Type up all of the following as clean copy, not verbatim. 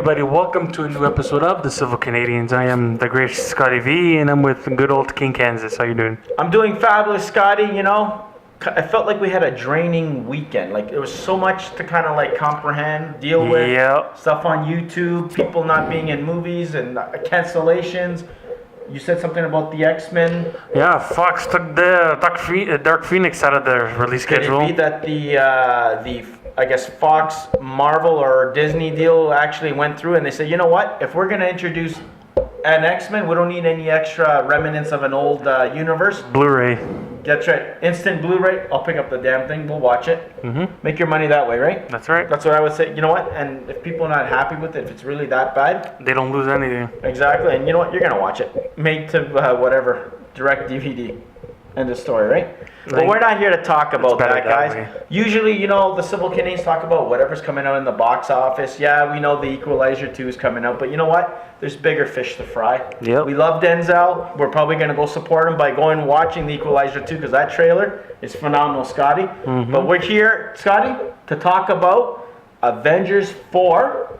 everybody, welcome to a new episode of The Civil Canadians. I am the great Scotty V, and I'm with good old King Kansas. How you doing? I'm doing fabulous, Scotty. You know, I felt like we had a draining weekend. Like, there was so much to kind of like comprehend, deal with. Yep. Stuff on YouTube, people not being in movies, and cancellations. You said something about the X-Men. Yeah, Fox took the Dark Phoenix out of their release schedule. Did it be that the I guess Fox, Marvel, or Disney deal actually went through, and they said, you know what? If we're gonna introduce an X-Men, we don't need any extra remnants of an old universe. Blu-ray. That's right. Instant Blu-ray. I'll pick up the damn thing. We'll watch it. Mm-hmm. Make your money that way, right? That's right. That's what I would say. You know what? And if people are not happy with it, if it's really that bad, They don't lose anything. exactly. And you know what? You're gonna watch it. Made to whatever direct DVD. End of story, right? But we're not here to talk about better that, that guys. way. Usually, you know, the Civil Canadians talk about whatever's coming out in the box office. Yeah, we know the Equalizer 2 is coming out, but you know what? There's bigger fish to fry. Yep. We love Denzel. We're probably going to go support him by going and watching the Equalizer 2 because that trailer is phenomenal, Scotty. Mm-hmm. But we're here, Scotty, to talk about Avengers 4,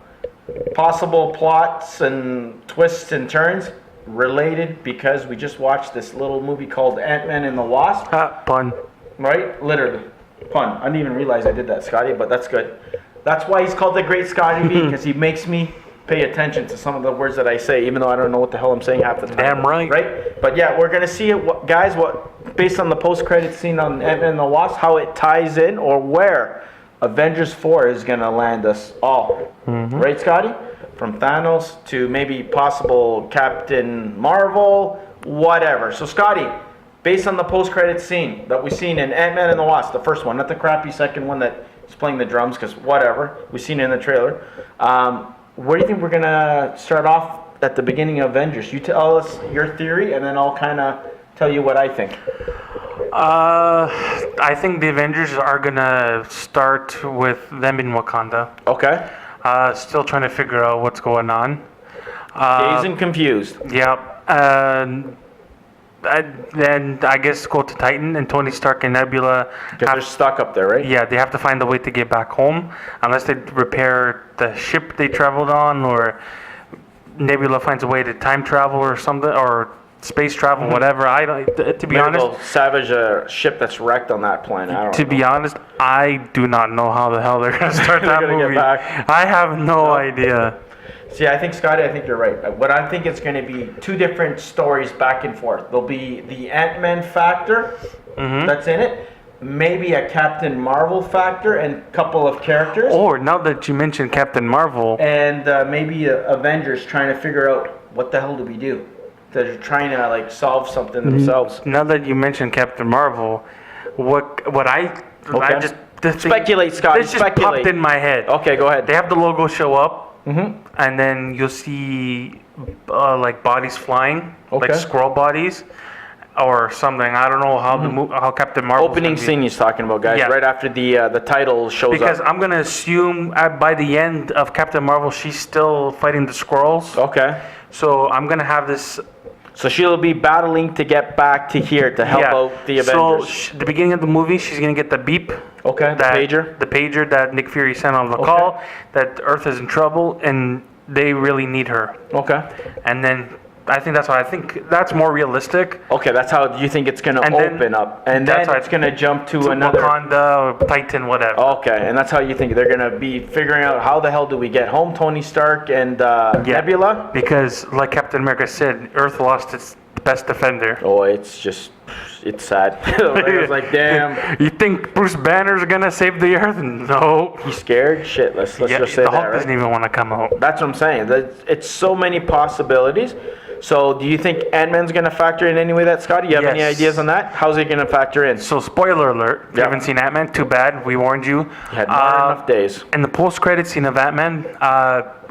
possible plots and twists and turns related because we just watched this little movie called Ant-Man and the Wasp. Pun. Right? Literally. Pun. I didn't even realize I did that, Scotty, but that's good. That's why he's called the Great Scotty V, because he makes me pay attention to some of the words that I say, even though I don't know what the hell I'm saying half the time. Damn right. Right? But yeah, we're going to see it, guys, based on the post-credit scene on Ant-Man and the Wasp, how it ties in or where Avengers 4 is going to land us all. Mm-hmm. Right, Scotty? From Thanos to maybe possible Captain Marvel, whatever. So, Scotty, based on the post-credit scene that we've seen in Ant-Man and the Wasp, the first one, not the crappy second one that is playing the drums, because whatever, we've seen it in the trailer. Where do you think we're going to start off at the beginning of Avengers? You tell us your theory, and then I'll kind of tell you what I think. I think the Avengers are gonna start with them in Wakanda. Okay. Still trying to figure out what's going on. Dazed and confused. Yep. Then I guess go to Titan and Tony Stark and Nebula. Because they're stuck up there, right? Yeah, they have to find a way to get back home, unless they repair the ship they traveled on, or Nebula finds a way to time travel or something, or space travel, whatever. I don't. To be Maybe honest, they'll salvage a ship that's wrecked on that planet. I don't to know. be honest, I do not know how the hell they're gonna start that They're gonna movie. get back. I have no idea. See, I think, Scotty, I think you're right. What I think it's going to be two different stories back and forth. There'll be the Ant-Man factor that's in it, maybe a Captain Marvel factor and a couple of characters, Or now that you mentioned Captain Marvel, and maybe Avengers trying to figure out what the hell do we do. They're trying to like solve something themselves. now that you mentioned Captain Marvel, what I just Speculate, Scotty, This just speculate. popped in my head. Okay, go ahead. They have the logo show up, and then you'll see like bodies flying, like Okay. squirrel bodies, or something. I don't know how how Captain Marvel Opening scene he's talking about, guys. Yeah. Right after the title shows Because up. I'm gonna assume by the end of Captain Marvel, she's still fighting the squirrels. Okay. So I'm gonna have this. So she'll be battling to get back to here to help out the Avengers. So the beginning of the movie, she's gonna get the beep. Okay, the pager. The pager that Nick Fury sent on the call, that Earth is in trouble and they really need her. Okay. And then I think that's more realistic. Okay, that's how you think it's going to And then- open up. And that's then how it's going to jump to To another. Wakanda or Titan, whatever. Okay, and that's how you think they're going to be figuring out how the hell do we get home, Tony Stark and Yeah. Nebula? Because, like Captain America said, Earth lost its best defender. Oh, it's sad. I was like, damn. You think Bruce Banner's gonna save the Earth? No. He's scared? Shit, let's just say the that, Hulk right? doesn't even want to come out. That's what I'm saying. It's so many possibilities. So do you think Ant-Man's going to factor in any way that, Scotty? You have any Yes. ideas on that? How's he going to factor in? So, spoiler alert, if you Yeah. haven't seen Ant-Man, too bad, we warned you. He had not enough days. In the post-credit scene of Ant-Man,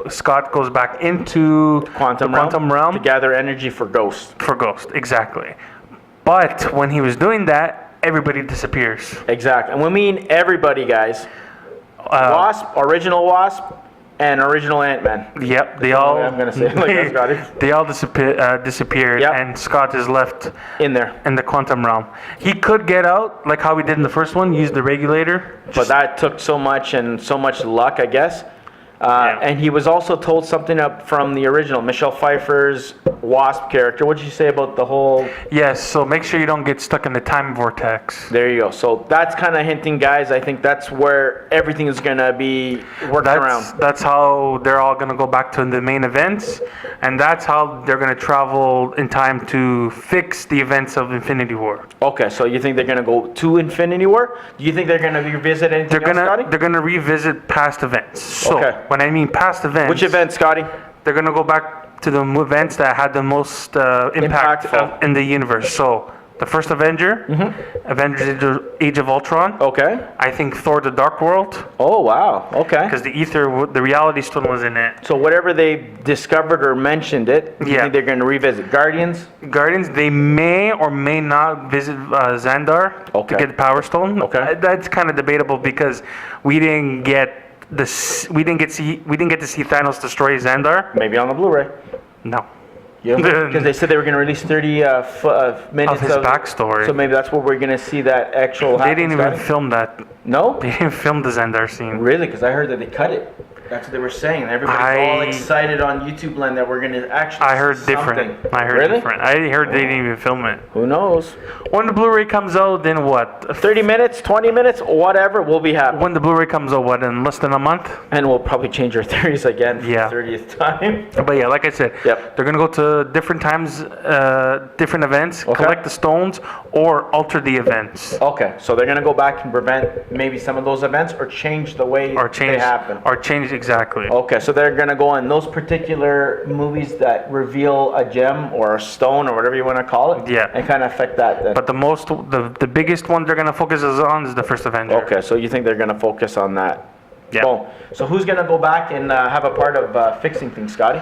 Scott goes back into the quantum realm to gather energy for Ghost. for Ghost, exactly. But when he was doing that, everybody disappears. Exactly. And we mean everybody, guys. Wasp, original Wasp, and original Ant-Man. Yep, they all. I'm gonna say it like that, Scotty. They all disappeared, Yep. and Scott is left In there. in the quantum realm. He could get out, like how we did in the first one, use the regulator. But that took so much and so much luck, I guess. And he was also told something up from the original, Michelle Pfeiffer's Wasp character. What did you say about the whole... Yes, so make sure you don't get stuck in the time vortex. There you go. So that's kind of hinting, guys. I think that's where everything is going to be worked around. That's how they're all going to go back to the main events, and that's how they're going to travel in time to fix the events of Infinity War. Okay, so you think they're going to go to Infinity War? Do you think they're going to revisit anything else, Scotty? They're going to revisit past events. So Okay. when I mean past events... Which event, Scotty? They're going to go back to the events that had the most impact in the universe. So the first Avenger, Avengers Age of Ultron. Okay. I think Thor: The Dark World, Oh, wow. Okay. because the Reality Stone was in it. So whatever they discovered or mentioned it, you Yeah. think they're going to revisit? Guardians? Guardians, they may or may not visit Xandar Okay. to get the Power Stone. Okay. That's kind of debatable because we didn't get to see Thanos destroy Xandar. Maybe on the Blu-ray. No. Because they said they were going to release 30 minutes Of his backstory. So maybe that's where we're going to see that actual They didn't even film that. No? They didn't film the Xandar scene. Really? Because I heard that they cut it. That's what they were saying. Everybody's all excited on YouTube land that we're going to actually I heard see different. something. I heard Really? different. I heard they didn't even film it. Who knows? When the Blu-ray comes out, then what? 30 minutes, 20 minutes, whatever, we'll be happy. When the Blu-ray comes out, what, in less than a month? And we'll probably change our theories again for Yeah. the 30th time. But yeah, like I said, Yep. they're going to go to different times, different events, Okay. collect the stones, or alter the events. Okay, so they're going to go back and prevent maybe some of those events or change the way Or they change, happen. exactly. Okay, so they're gonna go on those particular movies that reveal a gem or a stone or whatever you want to call it. Yeah. And kind of affect that then. But the biggest one they're going to focus on is the first Avenger. Okay, so you think they're gonna focus on that? Yeah. Boom. So who's gonna go back and have a part of fixing things, Scotty?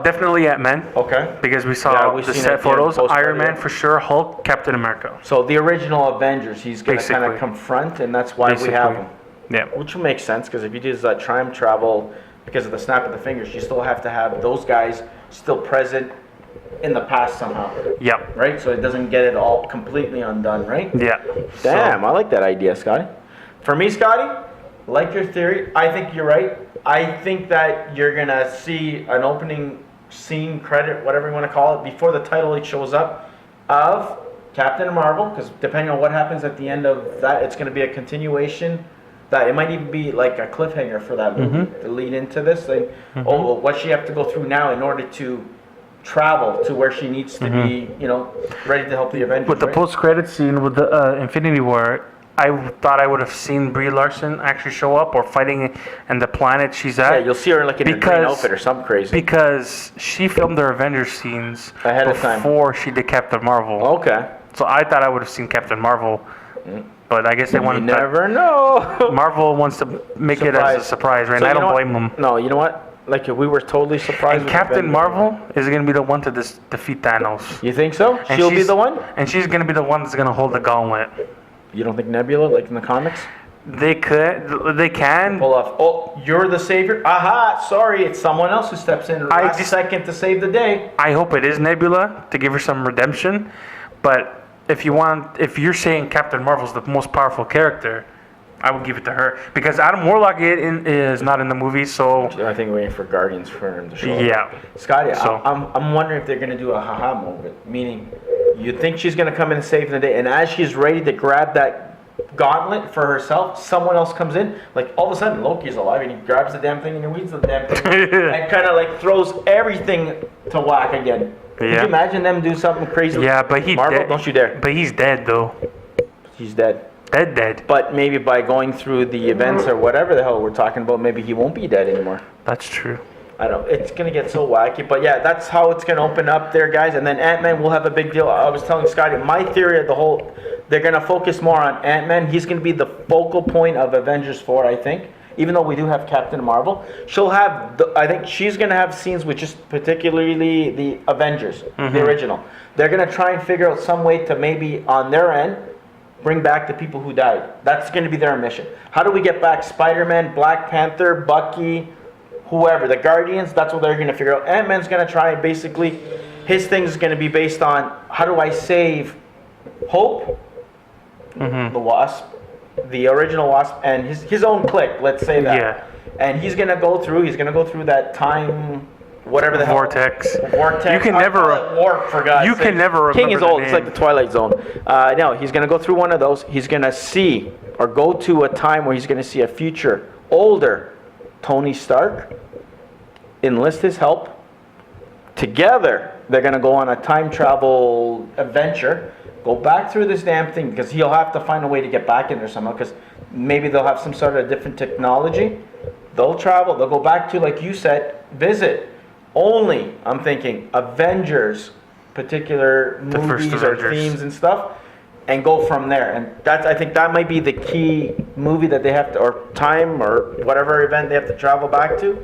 Definitely Ant-Man. Okay. Because we saw Yeah, we've the seen set it, yeah, photos. post-credit. Iron Man for sure, Hulk, Captain America. So the original Avengers, he's gonna kind Basically. of confront, and that's why we have him. Yeah. Which will make sense because if you do that time travel because of the snap of the fingers, you still have to have those guys still present in the past somehow, Yeah. right? So it doesn't get it all completely undone, right? Yeah. Damn, I like that idea, Scotty. For me, Scotty, like your theory, I think you're right. I think that you're gonna see an opening scene, credit, whatever you want to call it, before the title shows up of Captain Marvel, because depending on what happens at the end of that, it's going to be a continuation. That it might even be like a cliffhanger for that movie to lead into this. Like, oh, well, what she have to go through now in order to travel to where she needs to be, you know, ready to help the Avengers. With the right? post-credit scene with the Infinity War, I thought I would have seen Brie Larson actually show up or fighting in the planet she's at. Yeah, you'll see her like in a green Because- outfit or something crazy. Because she filmed her Avengers scenes Ahead of time. before she did Captain Marvel. Okay. So I thought I would have seen Captain Marvel, but I guess they You wanted never know. Marvel wants to make it as a surprise, right? So And I you know don't what? blame them. No, you know what? Like we were totally surprised. And with Captain Avengers. Marvel is going to be the one to defeat Thanos. You think so? And She'll be she's- the one? And she's going to be the one that's going to hold the gauntlet. You don't think Nebula, like in the comics? They can. Pull off. Oh, you're the savior? Aha, sorry, it's someone else who steps in last second to save the day. I hope it is Nebula to give her some redemption. But if you're saying Captain Marvel's the most powerful character, I would give it to her. Because Adam Warlock is not in the movie, so I think we're waiting for Guardians for him to show up. yeah. Scotty, So- I'm wondering if they're going to do a haha moment. Meaning, you think she's going to come in and save the day, and as she's ready to grab that gauntlet for herself, someone else comes in. Like, all of a sudden, Loki's alive, and he grabs the damn thing and he weeds the damn thing. And kind of like throws everything to whack again. Could you Yeah. imagine them do something crazy? Yeah, but he's Marvel, dead. don't you dare. But he's dead though. He's dead. Dead. But maybe by going through the events or whatever the hell we're talking about, maybe he won't be dead anymore. That's true. I don't know. It's going to get so wacky. But yeah, that's how it's going to open up there, guys. And then Ant-Man will have a big deal. I was telling Scotty, my theory of the whole, they're going to focus more on Ant-Man. He's going to be the focal point of Avengers 4, I think. Even though we do have Captain Marvel. She'll have, I think she's going to have scenes with just particularly the Avengers, the original. They're going to try and figure out some way to maybe, on their end, bring back the people who died. That's going to be their mission. How do we get back Spider-Man, Black Panther, Bucky, whoever, the Guardians? That's what they're going to figure out. Ant-Man's going to try, basically, his thing is going to be based on how do I save Hope, the Wasp, the original Wasp, and his own clique, let's say that. Yeah. and he's gonna go through that time, whatever the hell. Vortex. Vortex. You can I never- call it warp, for God's You sake. can never King is remember the old. It's name. like the Twilight Zone. No, he's gonna go through one of those. He's gonna see or go to a time where he's gonna see a future older Tony Stark, enlist his help. Together, they're gonna go on a time travel adventure. Go back through this damn thing because he'll have to find a way to get back in there somehow. Because maybe they'll have some sort of different technology. They'll travel. They'll go back to, like you said, visit. Only, I'm thinking, Avengers, particular The first movies or Avengers. themes and stuff, and go from there. And I think that might be the key movie that they have to, or time, or whatever event they have to travel back to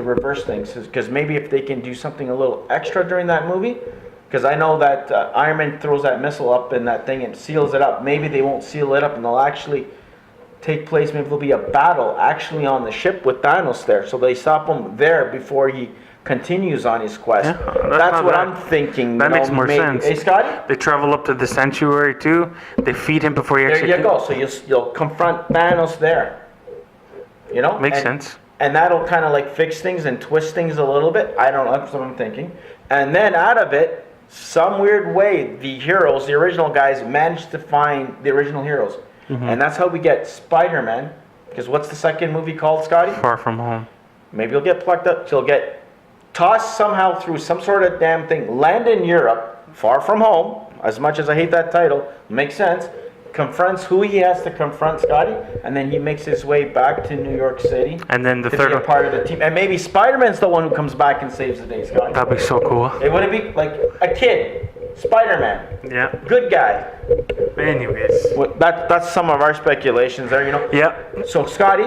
reverse things. Because maybe if they can do something a little extra during that movie, because I know that Iron Man throws that missile up in that thing and seals it up. Maybe they won't seal it up and they'll actually take place. Maybe there'll be a battle actually on the ship with Thanos there. So they stop him there before he continues on his quest. Yeah, that's that's not what bad. I'm thinking. That you makes know, more maybe. sense. Hey, Scotty? They travel up to the sanctuary too. They feed him before he There actually. you go. So you'll confront Thanos there. You know? Makes And- sense. And that'll kind of like fix things and twist things a little bit. I don't know. That's what I'm thinking. And then out of it, some weird way, the heroes, the original guys, managed to find the original heroes. Mm-hmm. And that's how we get Spider-Man. Because what's the second movie called, Scotty? Far from home. Maybe he'll get plucked up. He'll get tossed somehow through some sort of damn thing. Land in Europe, far from home. As much as I hate that title, makes sense. Confronts who he has to confront, Scotty, and then he makes his way back to New York City And then the to third be a one. part of the team. And maybe Spider-Man's the one who comes back and saves the day, Scotty. That'd be so cool. It wouldn't be like a kid, Spider-Man, Yeah. good guy. Anyways. Well, that's some of our speculations there, you know. Yeah. So, Scotty,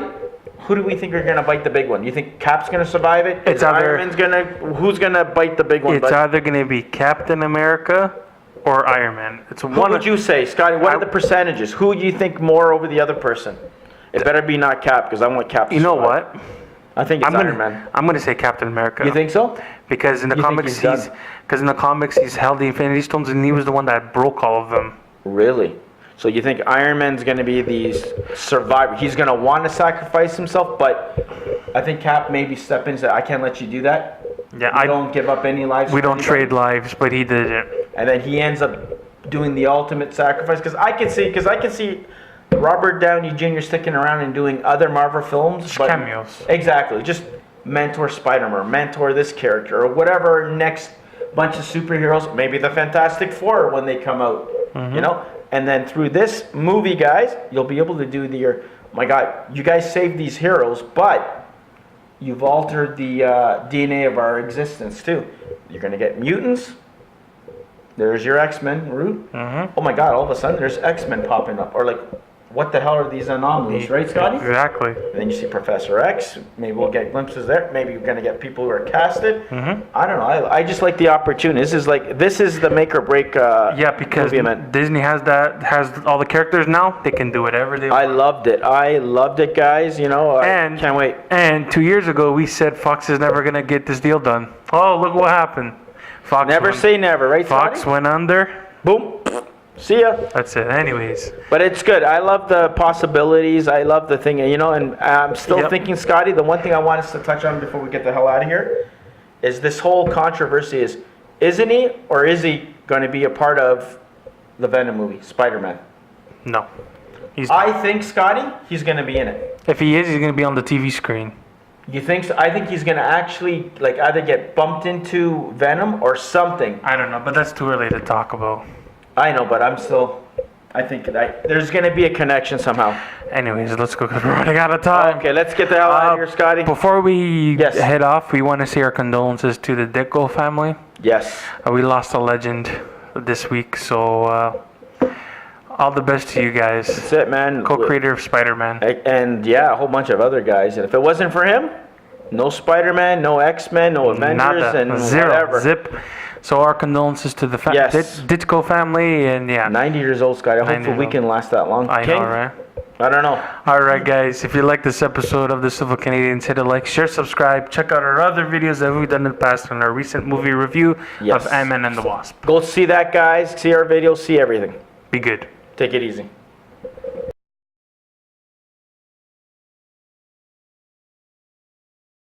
who do we think are gonna bite the big one? You think Cap's gonna survive it? It's Is either- Iron Man's gonna. Who's gonna bite the big one? It's bud? either gonna be Captain America or Iron Man. It's Who one. would you say, Scotty? What are the percentages? Who do you think more over the other person? It better be not Cap because I want Cap. To You know survive. what? I think it's I'm Iron gonna. Man. I'm gonna say Captain America. You think so? Because in the You think comics he's he's held the Infinity Stones and he was the one that broke all of them. Really? So you think Iron Man's going to be the survivor? He's going to want to sacrifice himself, but I think Cap maybe step in and say, "I can't let you do that. Yeah, I don't give up any lives. We for don't anybody." trade lives, but he did it. And then he ends up doing the ultimate sacrifice because I can see Robert Downey Jr. sticking around and doing other Marvel films, Just but cameos. exactly, just mentor Spider-Man, mentor this character, or whatever next bunch of superheroes, maybe the Fantastic Four when they come out, you know. And then through this movie, guys, you'll be able to do my God, you guys saved these heroes, but you've altered the DNA of our existence too. You're gonna get mutants. There's your X-Men route. Oh my God! All of a sudden, there's X-Men popping up, or like, what the hell are these anomalies, right, Scotty? Exactly. And then you see Professor X. Maybe we'll get glimpses there. Maybe you're gonna get people who are casted. I don't know. I just like the opportunity. This is the make or break. Yeah, because movie event. Disney has all the characters now. They can do whatever they I want. loved it, guys. You know, I And- can't wait. And 2 years ago, we said Fox is never gonna get this deal done. Oh, look what happened. Fox. Never went, say never, right, Fox Scotty? went under. Boom. See ya. That's it. Anyways. But it's good. I love the possibilities. I love the thing, you know, and I'm still Yep. thinking, Scotty, the one thing I want us to touch on before we get the hell out of here is this whole controversy isn't he or is he going to be a part of the Venom movie, Spider-Man? No. I think, Scotty, he's going to be in it. If he is, he's gonna be on the TV screen. You think so? I think he's going to actually like either get bumped into Venom or something. I don't know, but that's too early to talk about. I know, but I think there's going to be a connection somehow. Anyways, let's go because we're running out of time. Okay, let's get the hell out of here, Scotty. Before we Yes. head off, we want to say our condolences to the Ditko family. Yes. We lost a legend this week, so all the best to you guys. That's it, man. Co-creator of Spider-Man. And yeah, a whole bunch of other guys. And if it wasn't for him, no Spider-Man, no X-Men, no Avengers, Nada. and Zero. whatever. Zip. So our condolences to the Yes. Ditko family, and yeah. 90 years old, Scotty. I hope we can last that long. I King? know, right? I don't know. All right, guys. If you like this episode of the Civil Canadians, hit a like, share, subscribe. Check out our other videos that we've done in the past on our recent movie review Yes. of Ant-Man and the Wasp. Go see that, guys. See our videos. See everything. Be good. Take it easy.